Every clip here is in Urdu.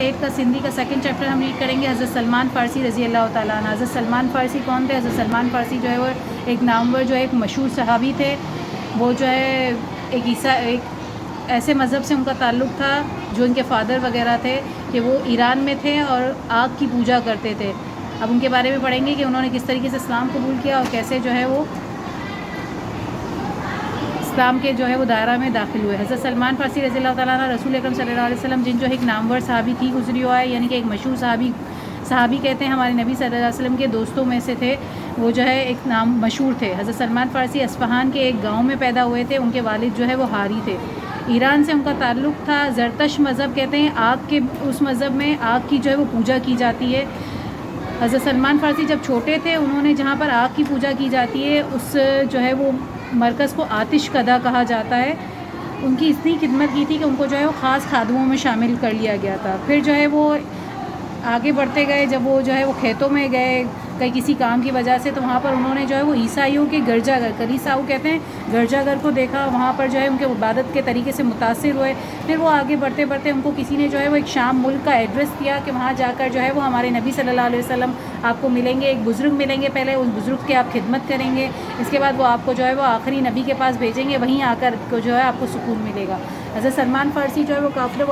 8 کا سندھی کا سیکنڈ چیپٹر ہم ریڈ کریں گے. حضرت سلمان فارسی رضی اللہ تعالیٰ عنہ. حضرت سلمان فارسی کون تھے؟ حضرت سلمان فارسی جو ہے وہ ایک نامور جو ہے ایک مشہور صحابی تھے. وہ جو ہے ایک ایسے مذہب سے ان کا تعلق تھا جو ان کے فادر وغیرہ تھے کہ وہ ایران میں تھے اور آگ کی پوجا کرتے تھے. اب ان کے بارے میں پڑھیں گے کہ انہوں نے کس طریقے سے اسلام قبول کیا اور کیسے جو ہے وہ اسلام کے جو ہے وہ دائرہ میں داخل ہوئے. حضرت سلمان فارسی رضی اللہ تعالیٰ عنہ رسول اکرم صلی اللہ علیہ وسلم جن جو ایک نامور صحابی تھی گزری ہوا ہے، یعنی کہ ایک مشہور صحابی کہتے ہیں ہمارے نبی صلی اللہ علیہ وسلم کے دوستوں میں سے تھے. وہ جو ہے ایک نام مشہور تھے. حضرت سلمان فارسی اصفہان کے ایک گاؤں میں پیدا ہوئے تھے. ان کے والد جو ہے وہ حاری تھے. ایران سے ان کا تعلق تھا. زرتش مذہب کہتے ہیں آگ کے، اس مذہب میں آگ کی جو ہے وہ پوجا کی جاتی ہے. حضرت سلمان فارسی جب چھوٹے تھے انہوں نے جہاں پر آگ کی پوجا کی جاتی ہے اس جو ہے وہ مرکز کو آتش کدہ کہا جاتا ہے. ان کی اتنی خدمت کی تھی کہ ان کو جو ہے وہ خاص خادموں میں شامل کر لیا گیا تھا. پھر جو ہے وہ آگے بڑھتے گئے. جب وہ جو ہے وہ کھیتوں میں گئے کہیں کسی کام کی وجہ سے، تو وہاں پر انہوں نے جو ہے وہ عیسائیوں کے گرجا گھر، کلیساؤں کہتے ہیں، گرجا گھر کو دیکھا. وہاں پر جو ہے ان کے عبادت کے طریقے سے متاثر ہوئے. پھر وہ آگے بڑھتے بڑھتے ان کو کسی نے جو ہے وہ ایک شام ملک کا ایڈریس دیا کہ وہاں جا کر جو ہے وہ ہمارے نبی صلی اللہ علیہ وسلم آپ کو ملیں گے. ایک بزرگ ملیں گے، پہلے اس بزرگ کی آپ خدمت کریں گے، اس کے بعد وہ آپ کو جو ہے وہ آخری نبی کے پاس بھیجیں گے، وہیں آ کر جو ہے آپ کو سکون ملے گا. حضرت سلمان فارسی جو ہے وہ قافلے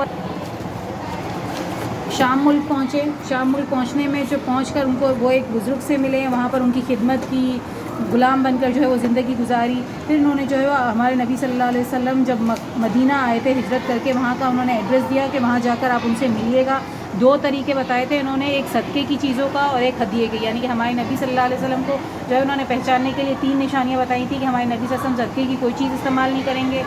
شام ملک پہنچے. شام ملک پہنچنے میں جو پہنچ کر ان کو وہ ایک بزرگ سے ملے، وہاں پر ان کی خدمت کی، غلام بن کر جو ہے وہ زندگی گزاری. پھر انہوں نے جو ہے ہمارے نبی صلی اللہ علیہ وسلم جب مدینہ آئے تھے ہجرت کر کے، وہاں کا انہوں نے ایڈریس دیا کہ وہاں جا کر آپ ان سے ملیے گا. 2 طریقے بتائے تھے انہوں نے، ایک صدقے کی چیزوں کا اور ایک ہدیے کے، یعنی کہ ہمارے نبی صلی اللہ علیہ وسلم کو جو ہے انہوں نے پہچاننے کے لیے 3 نشانیاں بتائی تھیں کہ ہمارے نبی صلی اللہ علیہ وسلم صدقے کی کوئی چیز استعمال نہیں کریں گے،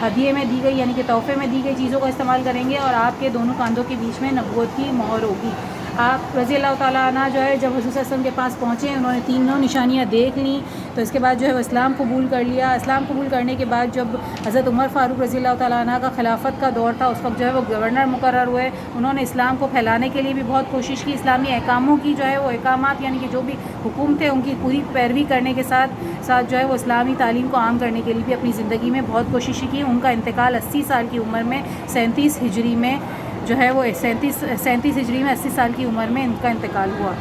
ہدیے میں دی گئی یعنی کہ تحفے میں دی گئی چیزوں کا استعمال کریں گے، اور آپ کے دونوں کاندھوں کے بیچ میں نبوت کی مہر ہوگی. آپ رضی اللہ تعالیٰ عنہ جو ہے جب حضور صلی اللہ علیہ وسلم کے پاس پہنچے، انہوں نے 3 نشانیاں دیکھ لیں. تو اس کے بعد جو ہے وہ اسلام قبول کر لیا. اسلام قبول کرنے کے بعد جب حضرت عمر فاروق رضی اللہ تعالیٰ عنہ کا خلافت کا دور تھا، اس وقت جو ہے وہ گورنر مقرر ہوئے. انہوں نے اسلام کو پھیلانے کے لیے بھی بہت کوشش کی. اسلامی احکاموں کی جو ہے وہ احکامات یعنی کہ جو بھی حکم تھے ان کی پوری پیروی کرنے کے ساتھ ساتھ جو ہے وہ اسلامی تعلیم کو عام کرنے کے لیے بھی اپنی زندگی میں بہت کوشش کی. ان کا انتقال 80 سال کی عمر میں 37 ہجری میں جو ہے وہ 37 ہجری میں 80 سال کی عمر میں ان کا انتقال ہوا.